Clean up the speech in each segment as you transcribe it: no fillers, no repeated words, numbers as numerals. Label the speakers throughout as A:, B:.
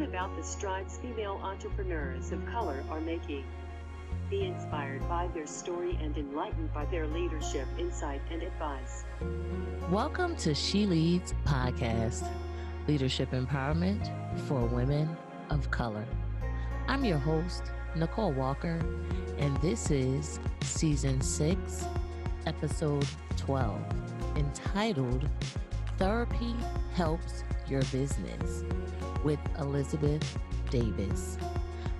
A: Learn about the strides female entrepreneurs of color are making. Be inspired by their story and enlightened by their leadership, insight, and advice.
B: Welcome to She Leads Podcast, Leadership Empowerment for Women of Color. I'm your host, Nicole Walker, and this is Season 6, Episode 12, entitled Therapy Helps Your Business with Elizabeth Davis.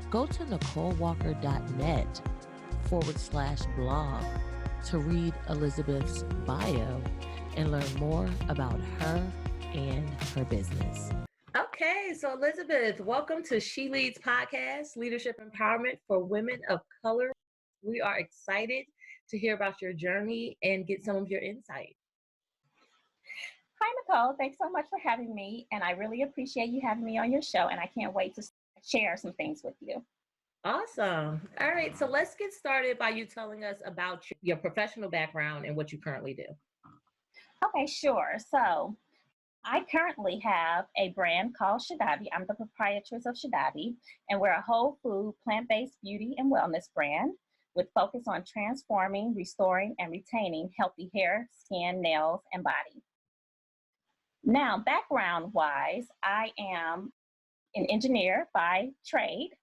B: Go to NicoleWalker.net/blog to read Elizabeth's bio and learn more about her and her business. Okay, so Elizabeth, welcome to She Leads Podcast, Leadership Empowerment for Women of Color. We are excited to hear about your journey and get some of your insight.
C: Hi, Nicole. Thanks so much for having me. And I really appreciate you having me on your show. And I can't wait to share some things with you.
B: Awesome. All right. So let's get started by you telling us about your professional background and what you currently do.
C: Okay, sure. So I currently have a brand called Shedavi. I'm the proprietress of Shedavi, and we're a whole food, plant-based beauty and wellness brand with focus on transforming, restoring, and retaining healthy hair, skin, nails, and body. Now, background-wise, I am an engineer by trade.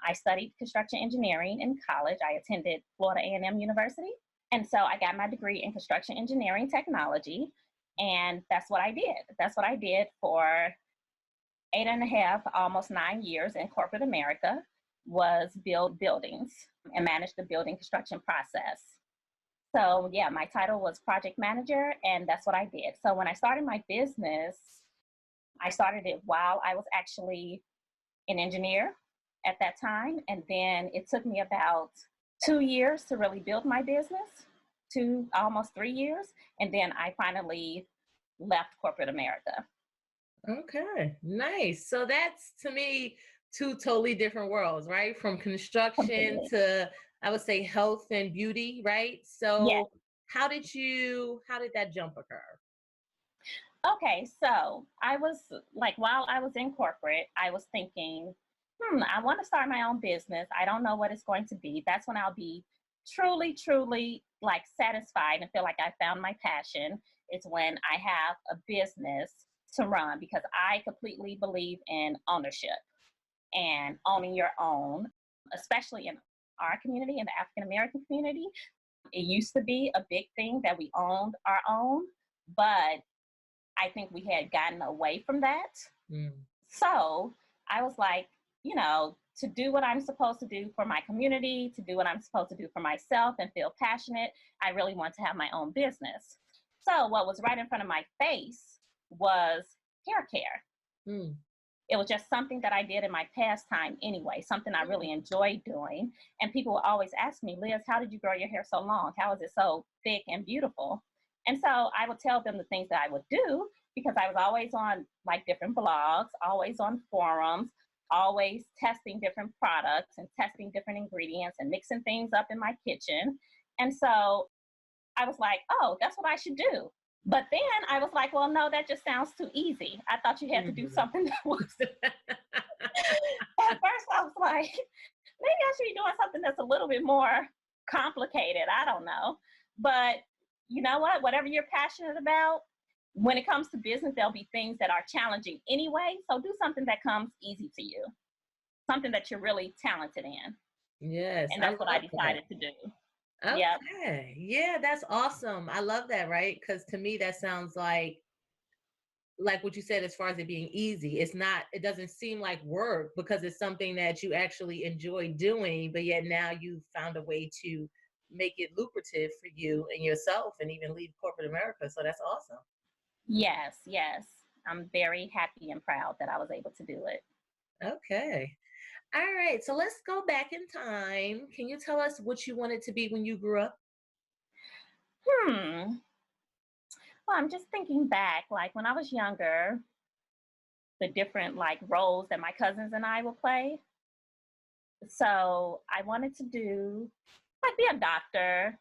C: I studied construction engineering in college. I attended Florida A&amp University. And so I got my degree in construction engineering technology. And that's what I did. That's what I did for 8.5, almost 9 years in corporate America, was build buildings and manage the building construction process. So yeah, my title was project manager, and that's what I did. So when I started my business, I started it while I was actually an engineer at that time. And then it took me about 2 years to really build my business, almost 3 years. And then I finally left corporate America.
B: Okay, nice. So that's, to me, two totally different worlds, right? From construction to, I would say, health and beauty, right? So
C: yes.
B: How did that jump occur?
C: Okay, so I was like, while I was in corporate, I was thinking, I want to start my own business. I don't know what it's going to be. That's when I'll be truly, truly like satisfied and feel like I found my passion. It's when I have a business to run, because I completely believe in ownership and owning your own, especially in our community, in the African American community. It used to be a big thing that we owned our own, but I think we had gotten away from that. So I was like, to do what I'm supposed to do for my community, to do what I'm supposed to do for myself and feel passionate, I really want to have my own business. So what was right in front of my face was hair care. It was just something that I did in my pastime anyway, something I really enjoyed doing. And people would always ask me, Liz, how did you grow your hair so long? How is it so thick and beautiful? And so I would tell them the things that I would do, because I was always on like different blogs, always on forums, always testing different products and testing different ingredients and mixing things up in my kitchen. And so I was like, oh, that's what I should do. But then I was like, well, no, that just sounds too easy. I thought you had to do something that was. At first I was like, maybe I should be doing something that's a little bit more complicated. I don't know. But you know what? Whatever you're passionate about, when it comes to business, there'll be things that are challenging anyway. So do something that comes easy to you, something that you're really talented in.
B: Yes.
C: And that's what I decided to do.
B: Okay. Yep. Yeah, that's awesome. I love that, right? Because to me, that sounds like what you said, as far as it being easy. It doesn't seem like work, because it's something that you actually enjoy doing, but yet now you've found a way to make it lucrative for you and yourself and even leave corporate America. So that's awesome.
C: Yes. I'm very happy and proud that I was able to do it.
B: Okay. All right. So let's go back in time. Can you tell us what you wanted to be when you grew up?
C: Well, I'm just thinking back, like when I was younger, the different like roles that my cousins and I would play. So I wanted to be a doctor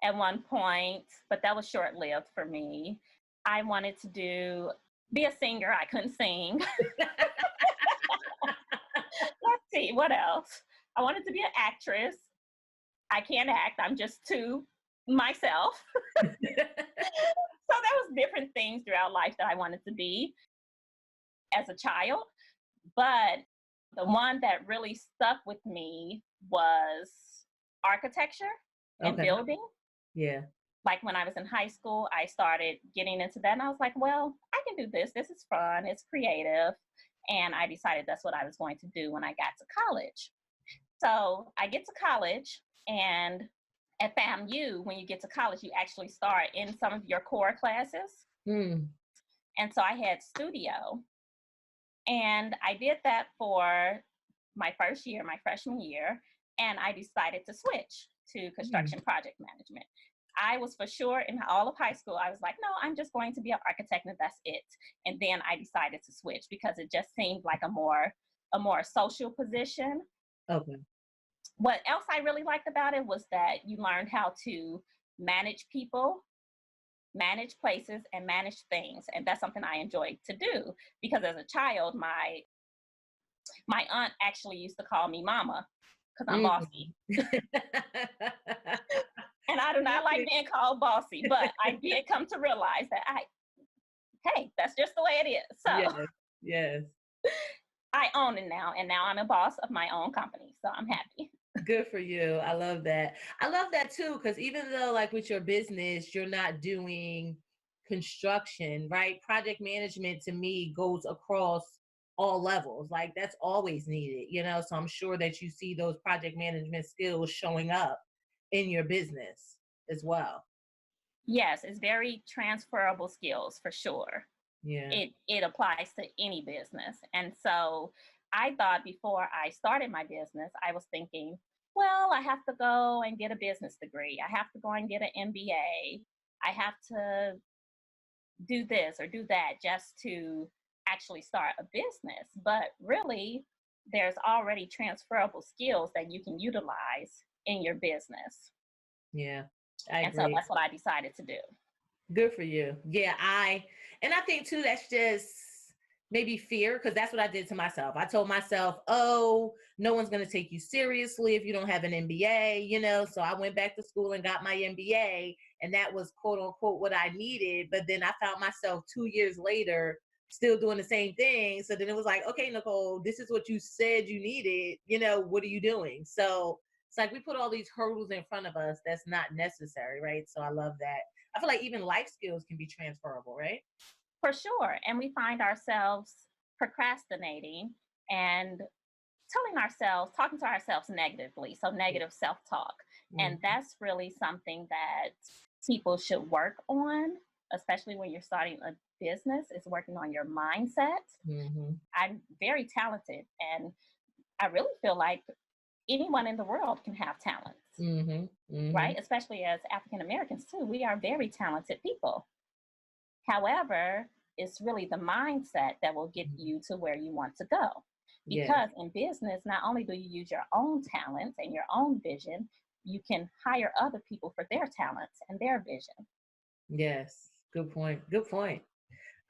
C: at one point, but that was short-lived for me. I wanted to be a singer. I couldn't sing. see, what else? I wanted to be an actress. I can't act. I'm just too myself. So there was different things throughout life that I wanted to be as a child. But the one that really stuck with me was architecture and building.
B: Yeah.
C: Like when I was in high school, I started getting into that, and I was like, well, I can do this. This is fun. It's creative. And I decided that's what I was going to do when I got to college. So I get to college, and at FAMU, when you get to college, you actually start in some of your core classes. And so I had studio, and I did that for my first year, my freshman year, and I decided to switch to construction project management. I was for sure in all of high school, I was like, no, I'm just going to be an architect and that's it. And then I decided to switch because it just seemed like a more social position.
B: Okay.
C: What else I really liked about it was that you learned how to manage people, manage places, and manage things. And that's something I enjoyed to do because as a child, my aunt actually used to call me mama because I'm bossy. And I do not like being called bossy, but I did come to realize that hey, that's just the way it is. So
B: yes.
C: I own it now, and now I'm a boss of my own company. So I'm happy.
B: Good for you. I love that. I love that too, because even though like with your business, you're not doing construction, right? Project management to me goes across all levels. Like that's always needed, so I'm sure that you see those project management skills showing up in your business as well.
C: Yes, it's very transferable skills for sure.
B: Yeah.
C: It applies to any business. And so I thought before I started my business, I was thinking, well, I have to go and get a business degree. I have to go and get an MBA. I have to do this or do that just to actually start a business. But really, there's already transferable skills that you can utilize in your business.
B: Yeah, I agree.
C: So that's what I decided to do.
B: Good for you. Yeah, I think too, that's just maybe fear, because that's what I did to myself. I told myself, oh, no one's going to take you seriously if you don't have an MBA, so I went back to school and got my MBA, and that was quote unquote what I needed. But then I found myself 2 years later still doing the same thing. So then it was like, okay, Nicole, this is what you said you needed, what are you doing? So it's like we put all these hurdles in front of us that's not necessary, right? So I love that. I feel like even life skills can be transferable, right?
C: For sure. And we find ourselves procrastinating and talking to ourselves negatively. So negative self-talk. And that's really something that people should work on, especially when you're starting a business, is working on your mindset. I'm very talented, and I really feel like anyone in the world can have talents, right? Especially as African Americans too. We are very talented people. However, it's really the mindset that will get you to where you want to go. Because in business, not only do you use your own talents and your own vision, you can hire other people for their talents and their vision.
B: Yes, good point. Good point.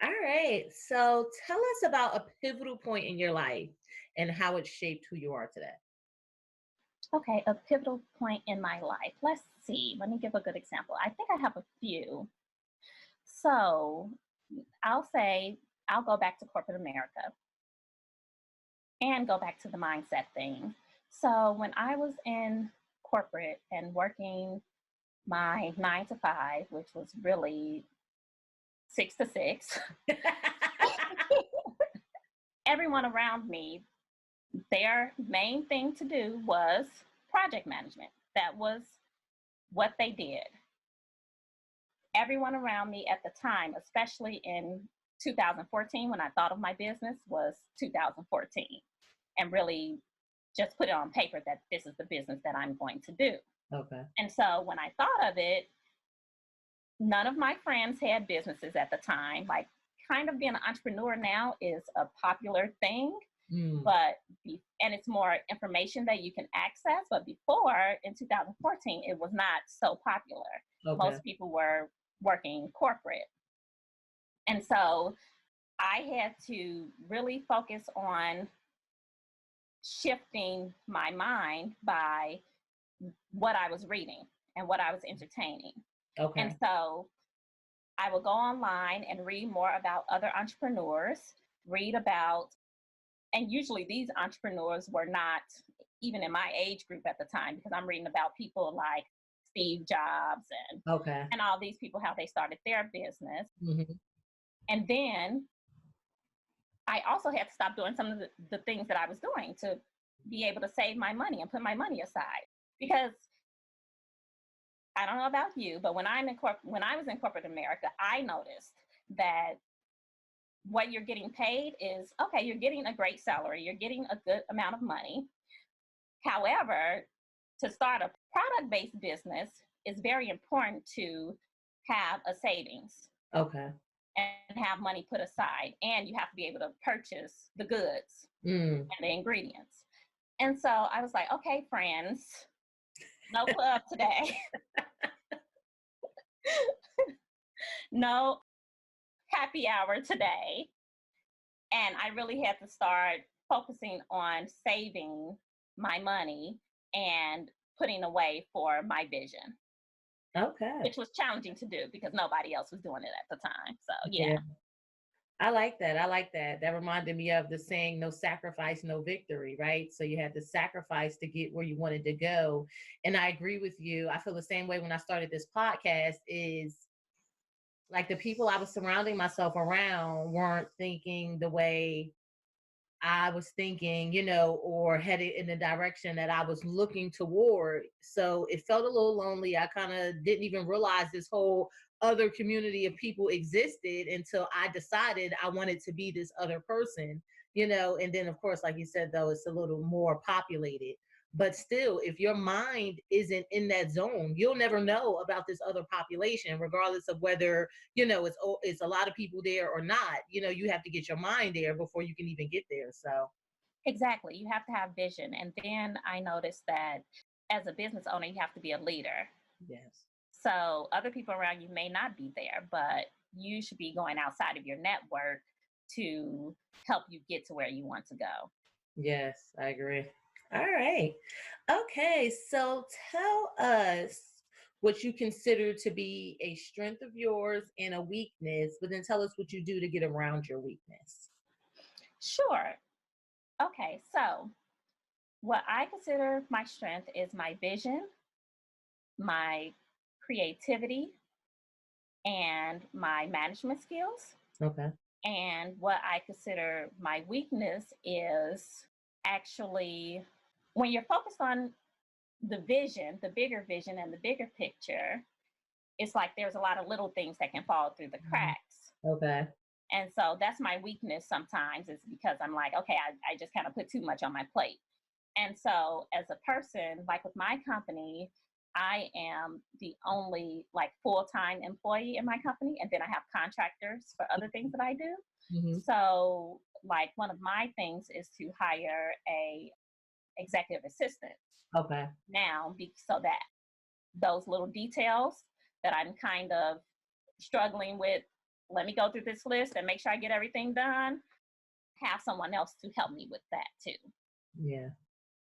B: All right. So tell us about a pivotal point in your life and how it shaped who you are today.
C: Okay, a pivotal point in my life. Let's see. Let me give a good example. I think I have a few. So I'll go back to corporate America and go back to the mindset thing. So when I was in corporate and working my 9 to 5, which was really 6 to 6, everyone around me, their main thing to do was project management. That was what they did. Everyone around me at the time, especially in 2014, when I thought of my business, was 2014, and really just put it on paper that this is the business that I'm going to do.
B: Okay.
C: And so when I thought of it, none of my friends had businesses at the time. Like, kind of being an entrepreneur now is a popular thing, and it's more information that you can access. But before, in 2014, it was not so popular. Okay. Most people were working corporate. And so I had to really focus on shifting my mind by what I was reading and what I was entertaining.
B: Okay.
C: And so I would go online and read more about other entrepreneurs, read about, and usually these entrepreneurs were not even in my age group at the time, because I'm reading about people like Steve Jobs
B: Okay.
C: and all these people, how they started their business.
B: Mm-hmm.
C: And then I also had to stop doing some of the things that I was doing to be able to save my money and put my money aside. Because I don't know about you, but when I was in corporate America, I noticed that what you're getting paid is, okay, you're getting a great salary, you're getting a good amount of money. However, to start a product-based business is very important to have a savings.
B: Okay.
C: And have money put aside, and you have to be able to purchase the goods and the ingredients. And so I was like, okay, friends, no club today. No happy hour today. And I really had to start focusing on saving my money and putting away for my vision.
B: Okay.
C: Which was challenging to do because nobody else was doing it at the time. So yeah.
B: I like that. I like that. That reminded me of the saying, no sacrifice, no victory, right? So you had to sacrifice to get where you wanted to go. And I agree with you. I feel the same way when I started this podcast, is like the people I was surrounding myself around weren't thinking the way I was thinking, or headed in the direction that I was looking toward. So it felt a little lonely. I kind of didn't even realize this whole other community of people existed until I decided I wanted to be this other person, and then of course, like you said, though, it's a little more populated. But still, if your mind isn't in that zone, you'll never know about this other population, regardless of whether, it's a lot of people there or not. You have to get your mind there before you can even get there. So
C: exactly. You have to have vision. And then I noticed that as a business owner, you have to be a leader.
B: yes.
C: So other people around you may not be there, but you should be going outside of your network to help you get to where you want to go.
B: Yes, I agree. All right. Okay. So tell us what you consider to be a strength of yours and a weakness, but then tell us what you do to get around your weakness.
C: Sure. Okay. So what I consider my strength is my vision, my creativity, and my management skills.
B: Okay.
C: And what I consider my weakness is actually when you're focused on the vision, the bigger vision and the bigger picture, it's like there's a lot of little things that can fall through the cracks.
B: Okay.
C: And so that's my weakness sometimes, is because I'm like, okay, I just kind of put too much on my plate. And so as a person, like with my company, I am the only like full-time employee in my company. And then I have contractors for other things that I do.
B: Mm-hmm.
C: So like one of my things is to hire a executive assistant.
B: Okay.
C: Now, so that those little details that I'm kind of struggling with, let me go through this list and make sure I get everything done, have someone else to help me with that too.
B: Yeah.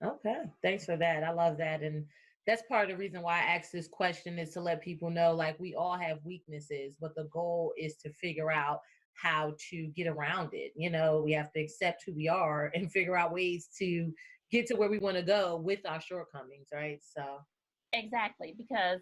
B: Okay. Thanks for that. I love that. And that's part of the reason why I asked this question, is to let people know, like, we all have weaknesses, but the goal is to figure out how to get around it. We have to accept who we are and figure out ways to get to where we want to go with our shortcomings, right? So
C: exactly, because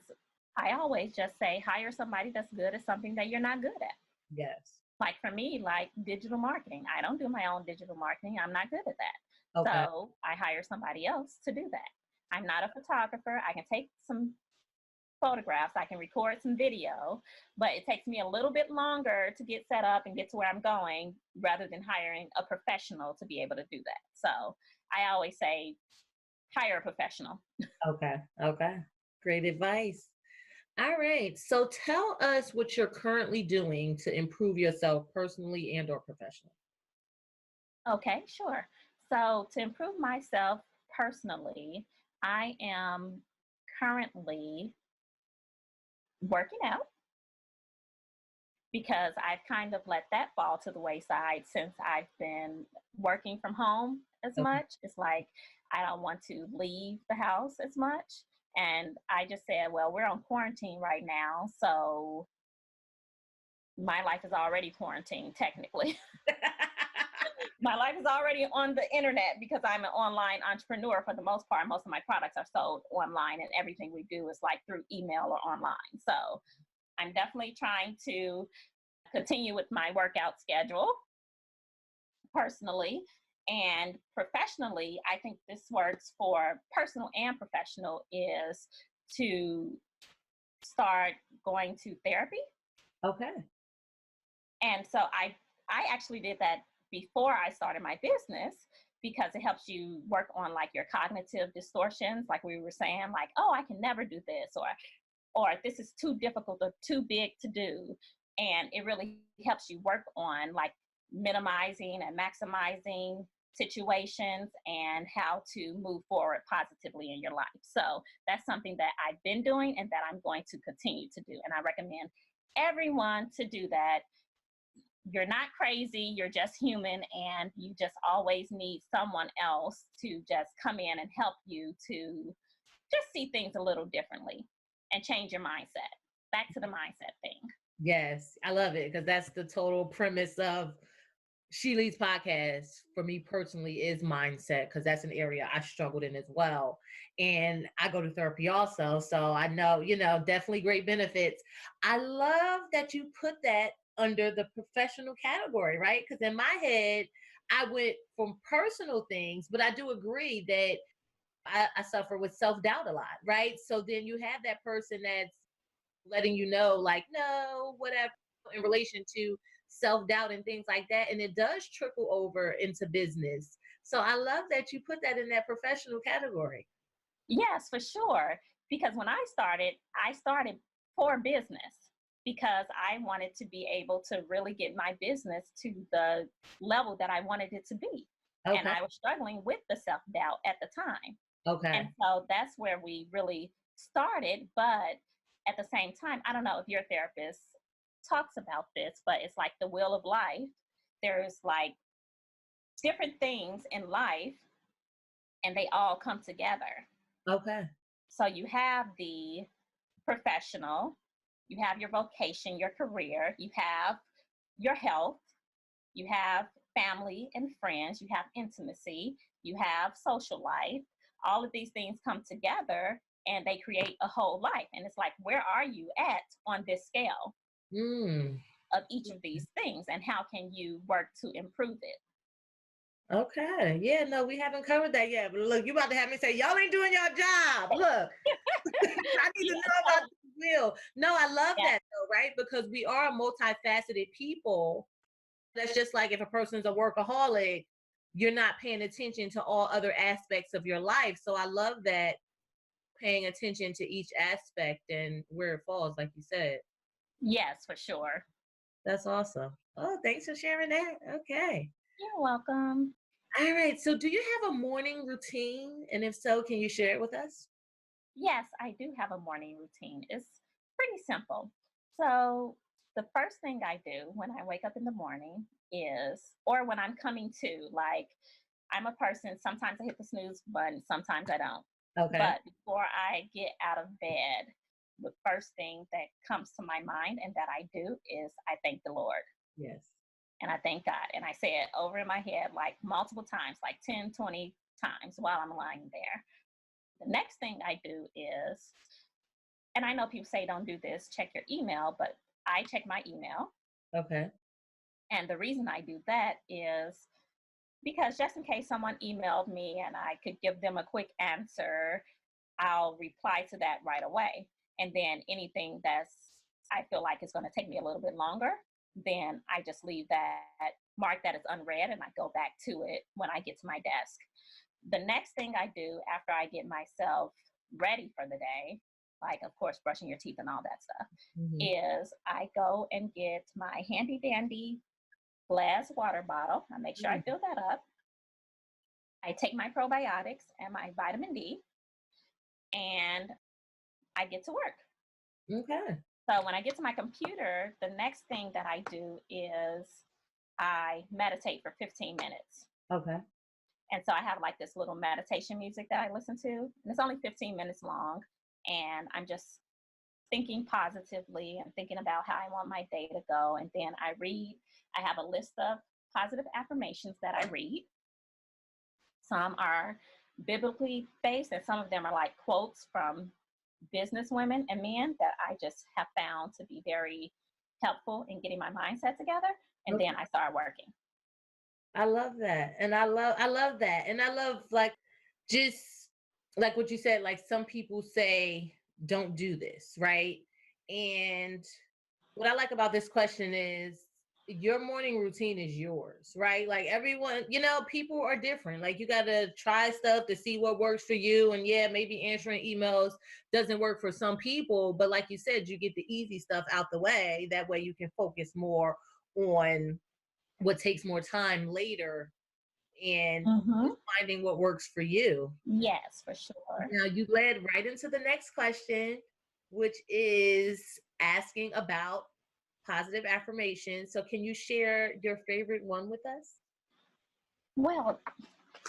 C: I always just say hire somebody that's good at something that you're not good at.
B: Yes.
C: Like for me, like digital marketing, I don't do my own digital marketing. I'm not good at that.
B: Okay.
C: So I hire somebody else to do that. I'm not a photographer. I can take some photographs, I can record some video, but it takes me a little bit longer to get set up and get to where I'm going, rather than hiring a professional to be able to do that. So I always say, hire a professional.
B: Okay. Great advice. All right. So tell us what you're currently doing to improve yourself personally and or professionally.
C: Okay, sure. So to improve myself personally, I am currently working out. because I've kind of let that fall to the wayside since I've been working from home as
B: Okay.
C: much. It's like I don't want to leave the house as much. And I just said, well, we're on quarantine right now. So my life is already quarantined, technically. My life is already on the internet because I'm an online entrepreneur for the most part. Most of my products are sold online and everything we do is like through email or online. So I'm definitely trying to continue with my workout schedule personally. And professionally, I think this works for personal and professional, is to start going to therapy.
B: Okay.
C: And so I actually did that before I started my business because it helps you work on like your cognitive distortions, like we were saying, like, oh, I can never do this, or this is too difficult or too big to do. And it really helps you work on like minimizing and maximizing situations and how to move forward positively in your life. So that's something that I've been doing and that I'm going to continue to do. And I recommend everyone to do that. You're not crazy, you're just human, and you just always need someone else to just come in and help you to just see things a little differently and change your mindset. Back to the mindset thing.
B: Yes, I love it because that's the total premise of She Leads podcast for me personally is mindset, because that's an area I struggled in as well. And I go to therapy also. So I know, definitely great benefits. I love that you put that under the professional category, right? Because in my head, I went from personal things, but I do agree that I suffer with self-doubt a lot, right? So then you have that person that's letting you know, like, no, whatever, in relation to self-doubt and things like that. And it does trickle over into business. So I love that you put that in that professional category.
C: Yes, for sure. Because when I started for business because I wanted to be able to really get my business to the level that I wanted it to be. And
B: Okay.
C: I was struggling with the self-doubt at the time.
B: Okay.
C: And so that's where we really started. But at the same time, I don't know if your therapist talks about this, but it's like the wheel of life. There's like different things in life and they all come together.
B: Okay.
C: So you have the professional, you have your vocation, your career, you have your health, you have family and friends, you have intimacy, you have social life. All of these things come together and they create a whole life. And it's like, where are you at on this scale of each of these things? And how can you work to improve it?
B: Okay. Yeah, no, we haven't covered that yet. But look, you about to have me say, y'all ain't doing your job. Look, I need to know about the wheel. No, I love that though, right? Because we are multifaceted people. That's just like if a person's a workaholic, you're not paying attention to all other aspects of your life. So I love that, paying attention to each aspect and where it falls, like you said.
C: Yes, for sure.
B: That's awesome. Oh, thanks for sharing that. Okay.
C: You're welcome.
B: All right. So do you have a morning routine? And if so, can you share it with us?
C: Yes, I do have a morning routine. It's pretty simple. So, the first thing I do when I wake up in the morning is, or when I'm coming to, like, I'm a person, sometimes I hit the snooze button, sometimes I don't.
B: Okay.
C: But before I get out of bed, the first thing that comes to my mind and that I do is I thank the Lord.
B: Yes.
C: And I thank God. And I say it over in my head like multiple times, like 10, 20 times while I'm lying there. The next thing I do is, and I know people say don't do this, check your email, but I check my email.
B: Okay.
C: And the reason I do that is because just in case someone emailed me and I could give them a quick answer, I'll reply to that right away. And then anything that's I feel like is going to take me a little bit longer, then I just leave that, mark that as unread, and I go back to it when I get to my desk. The next thing I do after I get myself ready for the day, like of course brushing your teeth and all that stuff, is I go and get my handy dandy glass water bottle. I make sure I fill that up. I take my probiotics and my vitamin D, and I get to work.
B: Okay.
C: So when I get to my computer, the next thing that I do is I meditate for 15 minutes.
B: Okay.
C: And so I have like this little meditation music that I listen to, and it's only 15 minutes long. And I'm just thinking positively and thinking about how I want my day to go. And then I read, I have a list of positive affirmations that I read. Some are biblically based, and some of them are like quotes from business women and men that I just have found to be very helpful in getting my mindset together. And then I start working.
B: I love that. And I love that. And I love like just like what you said, like some people say, don't do this, right? And what I like about this question is your morning routine is yours, right? Like everyone, people are different. Like you got to try stuff to see what works for you. And yeah, maybe answering emails doesn't work for some people, but like you said, you get the easy stuff out the way. That way you can focus more on what takes more time later and just finding what works for you.
C: Yes, for sure.
B: Now you led right into the next question, which is asking about positive affirmations. So can you share your favorite one with us?
C: Well,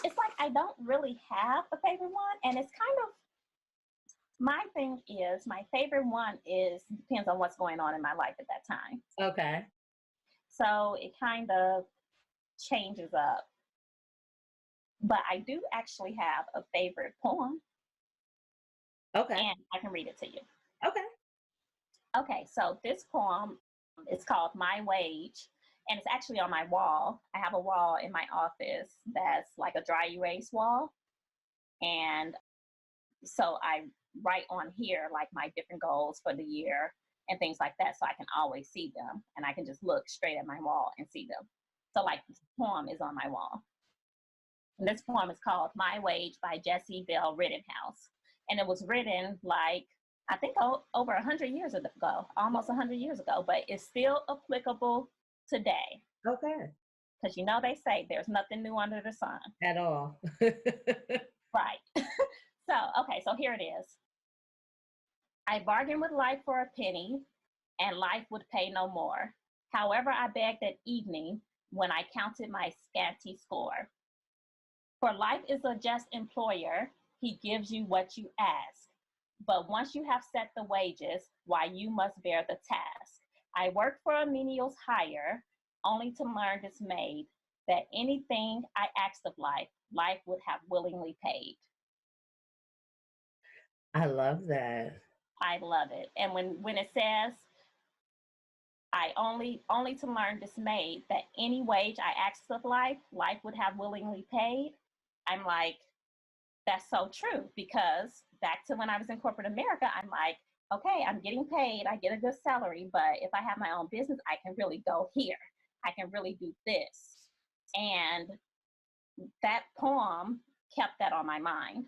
C: it's like I don't really have a favorite one, and it's kind of my thing is my favorite one is depends on what's going on in my life at that time.
B: Okay.
C: So it kind of changes up. But I do actually have a favorite poem.
B: Okay.
C: And I can read it to you.
B: Okay.
C: Okay, so this poem is called My Wage, and it's actually on my wall. I have a wall in my office that's like a dry erase wall. And so I write on here like my different goals for the year and things like that, so I can always see them, and I can just look straight at my wall and see them. So like this poem is on my wall. And this poem is called My Wage by Jessie Bell Rittenhouse. And it was written like, I think over 100 years ago, almost 100 years ago, but it's still applicable today.
B: Okay.
C: Because they say there's nothing new under the sun.
B: At all.
C: Right. So here it is. I bargained with life for a penny, and life would pay no more. However, I begged that evening when I counted my scanty score. For life is a just employer, he gives you what you ask. But once you have set the wages, why you must bear the task. I worked for a menial's hire, only to learn dismayed that anything I asked of life, life would have willingly paid.
B: I love that.
C: I love it. And when it says, I only to learn dismayed that any wage I asked of life, life would have willingly paid, I'm like, that's so true. Because back to when I was in corporate America, I'm like, okay, I'm getting paid, I get a good salary, but if I have my own business, I can really go here. I can really do this. And that poem kept that on my mind.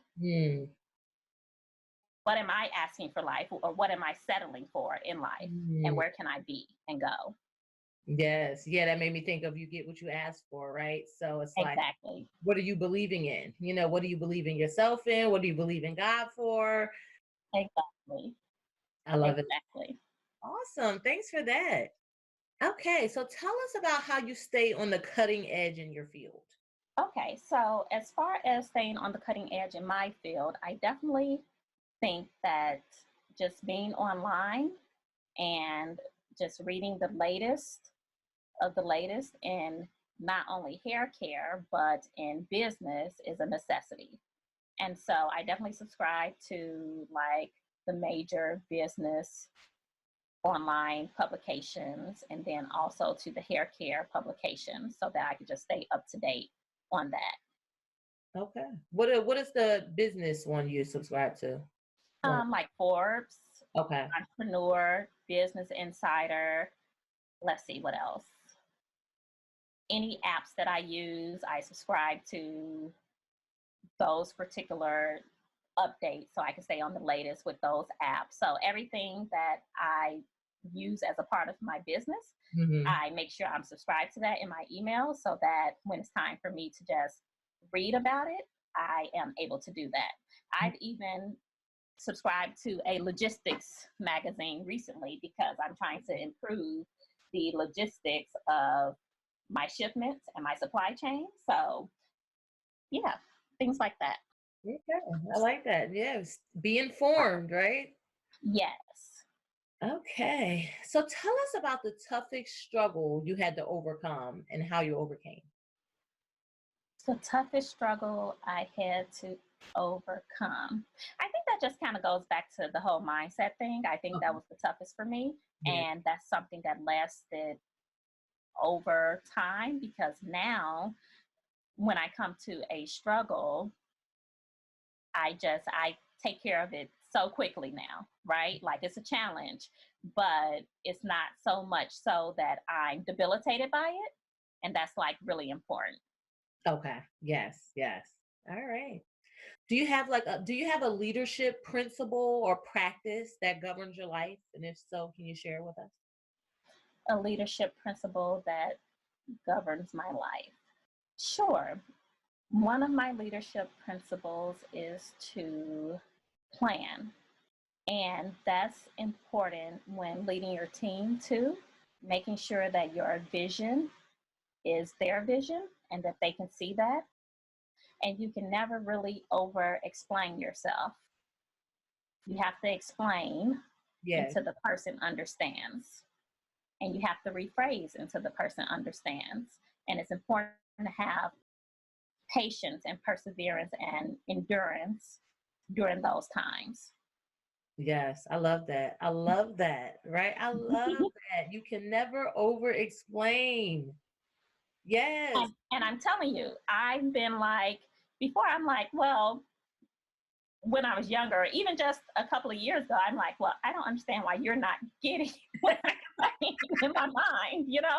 C: What am I asking for life, or what am I settling for in life? And where can I be and go?
B: Yes. Yeah, that made me think of you get what you ask for, right? So it's like,
C: Exactly.
B: What are you believing in? What do you believe in yourself in? What do you believe in God for?
C: Exactly.
B: I love it.
C: Exactly.
B: Awesome. Thanks for that. Okay, so tell us about how you stay on the cutting edge in your field.
C: Okay, so as far as staying on the cutting edge in my field, I definitely think that just being online and just reading the latest of the latest in not only hair care, but in business is a necessity. And so I definitely subscribe to like the major business online publications, and then also to the hair care publications, so that I could just stay up to date on that.
B: Okay. What is the business one you subscribe to?
C: Like Forbes,
B: Okay.
C: Entrepreneur, Business Insider. Let's see what else. Any apps that I use, I subscribe to those particular updates so I can stay on the latest with those apps. So everything that I use as a part of my business, I make sure I'm subscribed to that in my email, so that when it's time for me to just read about it, I am able to do that. I've even subscribed to a logistics magazine recently because I'm trying to improve the logistics of my shipments and my supply chain. So yeah, things like that.
B: Okay, I like that. Yes, be informed, right?
C: Yes.
B: Okay, so tell us about the toughest struggle you had to overcome and how you overcame.
C: The toughest struggle I had to overcome. I think that just kind of goes back to the whole mindset thing. I think that
B: Okay.
C: was the toughest for me.
B: Yeah.
C: And that's something that lasted over time because now when I come to a struggle, I take care of it so quickly now, right? Like it's a challenge, but it's not so much so that I'm debilitated by it. And that's like really important.
B: Okay. Yes. Yes. All right. Do you have a leadership principle or practice that governs your life? And if so, can you share with us?
C: A leadership principle that governs my life. Sure. One of my leadership principles is to plan. And that's important when leading your team too, making sure that your vision is their vision and that they can see that. And you can never really over explain yourself. You have to explain
B: Yes.
C: until the person understands. And you have to rephrase until the person understands. And it's important to have patience and perseverance and endurance during those times.
B: Yes. I love that. I love that. Right. I love that. You can never over explain. Yes.
C: And I'm telling you, I've been like, before I'm like, well, when I was younger, even just a couple of years ago, I'm like, well, I don't understand why you're not getting what I'm saying in my mind, you know?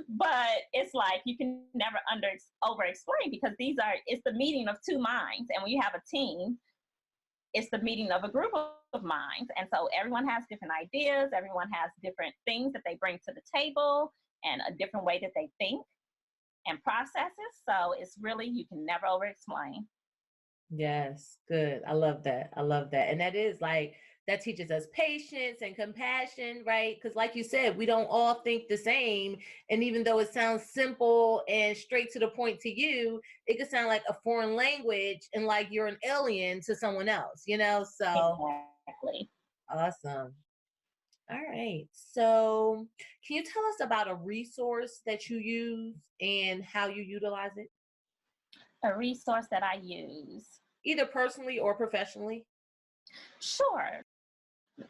C: But it's like you can never over explain because it's the meeting of two minds. And when you have a team, it's the meeting of a group of minds. And so everyone has different ideas, everyone has different things that they bring to the table and a different way that they think and processes. So it's really, you can never over explain.
B: Yes, good. I love that. I love that. And that teaches us patience and compassion, right? Because, like you said, we don't all think the same. And even though it sounds simple and straight to the point to you, it could sound like a foreign language and like you're an alien to someone else, you know? So
C: Exactly.
B: awesome. All right. So, can you tell us about a resource that you use and how you utilize it,
C: A resource that I use.
B: either personally or professionally?
C: Sure.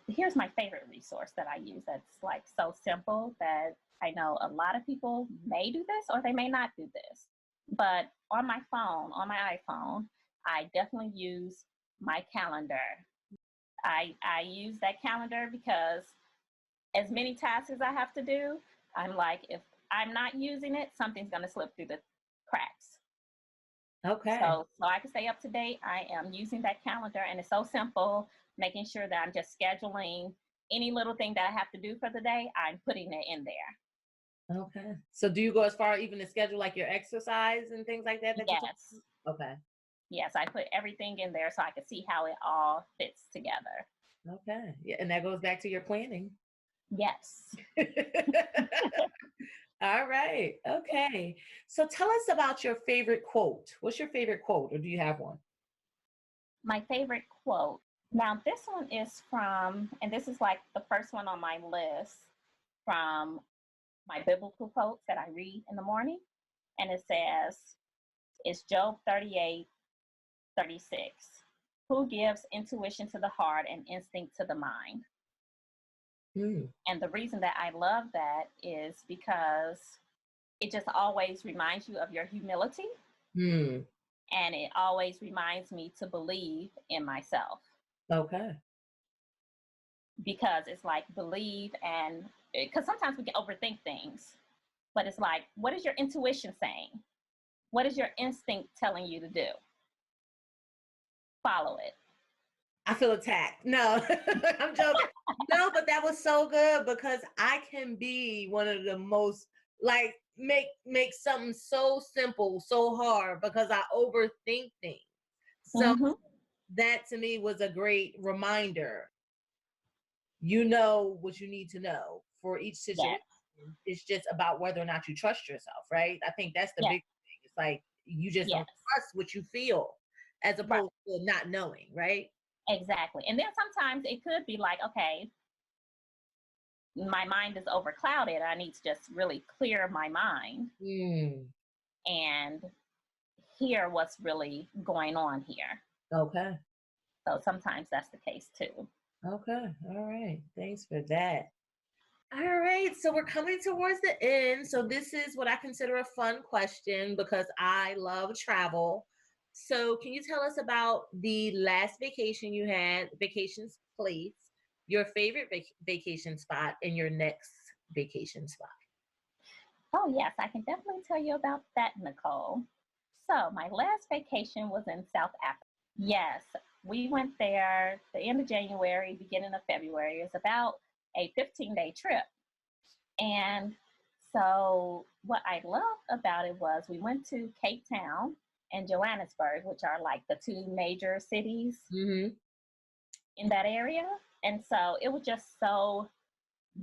C: Here's my favorite resource that I use that's like so simple that I know a lot of people may do this or they may not do this. But on my phone, on my iPhone, I definitely use my calendar. I use that calendar because as many tasks as I have to do, I'm like, if I'm not using it, something's going to slip through the cracks.
B: Okay.
C: So I can stay up to date. I am using that calendar and it's so simple, making sure that I'm just scheduling any little thing that I have to do for the day, I'm putting it in there.
B: Okay. So do you go as far even to schedule like your exercise and things like that?
C: Yes.
B: Okay.
C: Yes, I put everything in there so I can see how it all fits together.
B: Okay. Yeah. And that goes back to your planning.
C: Yes.
B: All right. Okay. So tell us about your favorite quote. What's your favorite quote, or do you have one?
C: My favorite quote. Now, this one is from, and this is like the first one on my list from my biblical quotes that I read in the morning. And it says, it's Job 38:36. Who gives intuition to the heart and instinct to the mind? And the reason that I love that is because it just always reminds you of your humility. And it always reminds me to believe in myself.
B: Okay.
C: Because it's like believe, and because sometimes we can overthink things, but it's like, what is your intuition saying? What is your instinct telling you to do? Follow it.
B: I feel attacked. No, I'm joking. No, but that was so good because I can be one of the most like make something so simple so hard because I overthink things. So that to me was a great reminder. You know what you need to know for each situation.
C: Yes.
B: It's just about whether or not you trust yourself, right? I think that's the
C: Yes.
B: big thing. It's like you just don't
C: Yes.
B: trust what you feel as
C: Right.
B: opposed to not knowing, right?
C: Exactly. And then sometimes it could be like, okay, my mind is overclouded. I need to just really clear my mind and hear what's really going on here.
B: Okay.
C: So sometimes that's the case too.
B: Okay. All right. Thanks for that. All right. So we're coming towards the end. So this is what I consider a fun question because I love travel. So can you tell us about the last vacation you had, vacations place, your favorite vacation spot, and your next vacation spot?
C: Oh, yes, I can definitely tell you about that, Nicole. So my last vacation was in South Africa. Yes, we went there the end of January, beginning of February. It's about a 15-day trip. And so what I loved about it was we went to Cape Town and Johannesburg, which are like the two major cities in that area. And so it was just so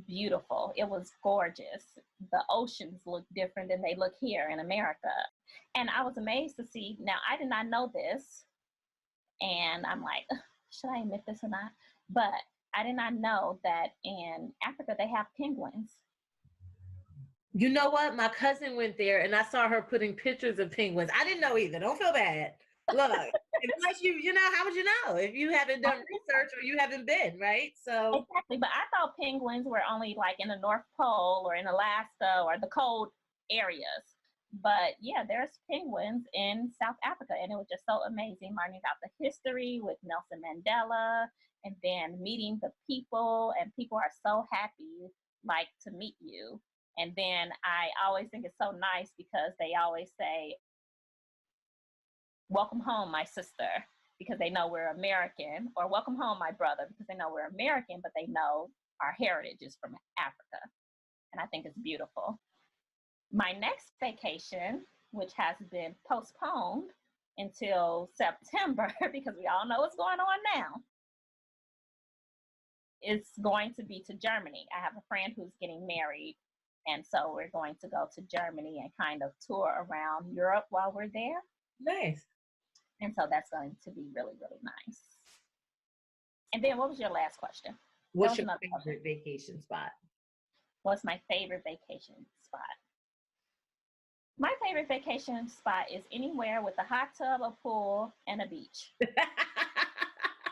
C: beautiful. It was gorgeous. The oceans look different than they look here in America. And I was amazed to see, now I did not know this, and I'm like, should I admit this or not? But I did not know that in Africa they have penguins.
B: You know what? My cousin went there and I saw her putting pictures of penguins. I didn't know either. Don't feel bad. Look, unless you know, how would you know if you haven't done research or you haven't been, right? So
C: exactly. But I thought penguins were only like in the North Pole or in Alaska or the cold areas. But yeah, there's penguins in South Africa, and it was just so amazing learning about the history with Nelson Mandela, and then meeting the people, and people are so happy like to meet you. And then I always think it's so nice because they always say, welcome home, my sister, because they know we're American, or welcome home, my brother, because they know we're American, but they know our heritage is from Africa. And I think it's beautiful. My next vacation, which has been postponed until September, because we all know what's going on now, is going to be to Germany. I have a friend who's getting married, and so we're going to go to Germany and kind of tour around Europe while we're there.
B: Nice.
C: And so that's going to be really, really nice. And then what was your last question?
B: What's your favorite vacation spot?
C: What's my favorite vacation spot? My favorite vacation spot is anywhere with a hot tub, a pool, and a beach.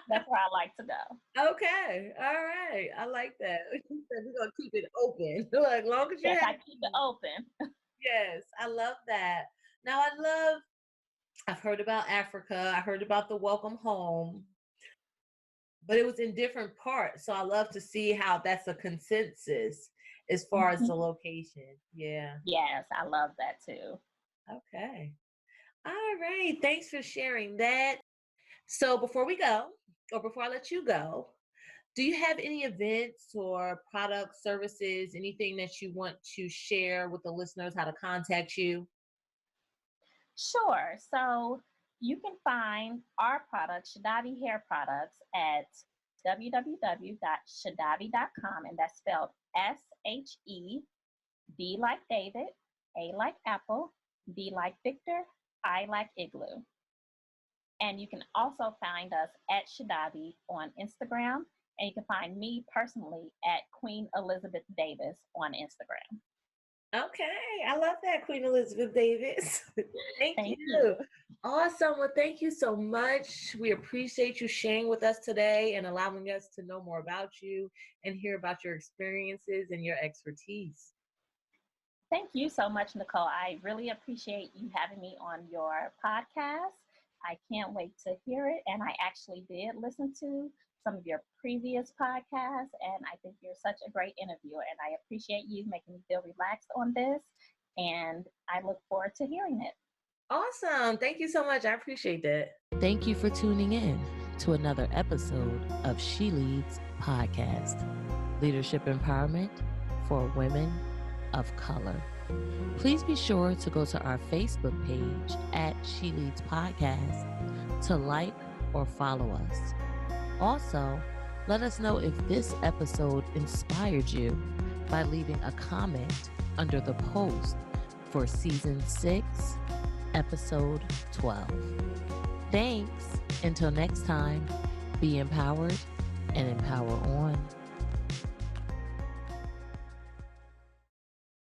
C: That's where I like to go.
B: Okay. All right. I like that. We're going to keep it open. As long as you
C: I keep it open.
B: Yes. I love that. Now, I've heard about Africa. I heard about the welcome home, but it was in different parts. So I love to see how that's a consensus as far as the location. Yeah.
C: Yes, I love that too.
B: Okay. All right. Thanks for sharing that. So before we go, or before I let you go, do you have any events or product services, anything that you want to share with the listeners, how to contact you?
C: Sure. So you can find our products, Shedavi hair products, at www.shedavi.com, and that's spelled SHED like David, A like Apple, V like Victor, I like Igloo. And you can also find us at Shedavi on Instagram, and you can find me personally at Queen Elizabeth Davis on Instagram.
B: Okay, I love that, Queen Elizabeth Davis. Thank you. Awesome. Well, thank you so much. We appreciate you sharing with us today and allowing us to know more about you and hear about your experiences and your expertise.
C: Thank you so much, Nicole. I really appreciate you having me on your podcast. I can't wait to hear it. And I actually did listen to some of your previous podcasts, and I think you're such a great interviewer, and I appreciate you making me feel relaxed on this, and I look forward to hearing it.
B: Awesome. Thank you so much. I appreciate that.
D: Thank you for tuning in to another episode of She Leads Podcast, Leadership Empowerment for Women of Color. Please be sure to go to our Facebook page at She Leads Podcast to like or follow us. Also, let us know if this episode inspired you by leaving a comment under the post for Season 6, Episode 12. Thanks. Until next time, be empowered and empower